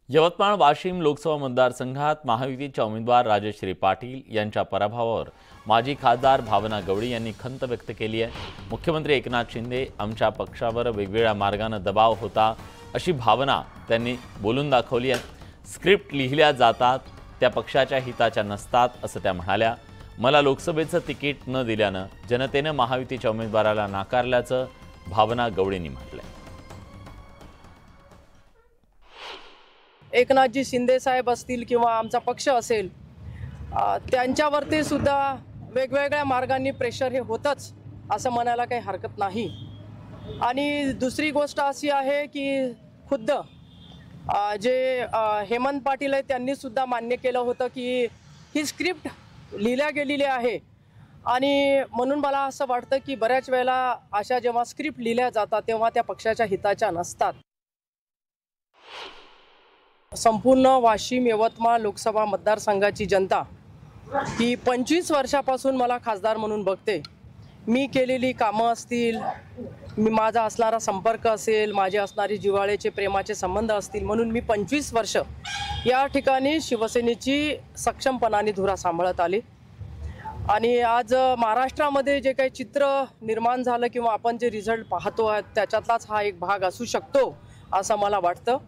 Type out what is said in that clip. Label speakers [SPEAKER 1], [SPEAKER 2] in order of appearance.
[SPEAKER 1] यवतमाळ वाशिम लोकसभा मतदारसंघात महायुतीच्या उमेदवार राजश्री पाटील यांच्या पराभवावर माजी खासदार भावना गवळी यांनी खंत व्यक्त केली आहे। मुख्यमंत्री एकनाथ शिंदे आमच्या पक्षावर वेगवेगळ्या मार्गाने दबाव होता अशी भावना त्यांनी बोलून दाखवली आहे। स्क्रिप्ट लिहिल्या जातात त्या पक्षाच्या हिताच्या नसतात असं त्या म्हणाल्या। मला लोकसभेचं तिकीट न दिल्यानं जनतेने महायुतीच्या उमेदवाराला नाकारल्याचं भावना गवळींनी म्हटलंय।
[SPEAKER 2] एकनाथजी शिंदे साहेब असतील किंवा आमचा पक्ष असेल त्यांच्यावरती सुद्धा वेगवेगळ्या मार्गांनी प्रेशर हे होतच असं म्हणायला काही हरकत नाही। आणि दुसरी गोष्ट अशी आहे की खुद्द जे हेमंत पाटील आहेत त्यांनी सुद्धा मान्य केलं होतं की ही स्क्रिप्ट लिहिल्या गेलेली आहे। आणि म्हणून मला असं वाटतं की बऱ्याच वेळेला अशा जेव्हा स्क्रिप्ट लिहिल्या जातात तेव्हा त्या पक्षाच्या हिताच्या नसतात। संपूर्ण वाशिम यवतमाळ लोकसभा मतदारसंघाची जनता ही 25 वर्षापासून मला खासदार म्हणून बघते। मी केलेली कामं असतील, माझा असणारा संपर्क असेल, माझे असणारे जिव्हाळ्याचे प्रेमाचे संबंध असतील, म्हणून मी 25 वर्ष या ठिकाणी शिवसेनेची सक्षमपणाने धुरा सांभाळत आली। आणि आज महाराष्ट्रामध्ये जे काही चित्र निर्माण झालं किंवा आपण जे रिझल्ट पाहतो त्याच्यातलाच हा एक भाग असू शकतो असं मला वाटतं।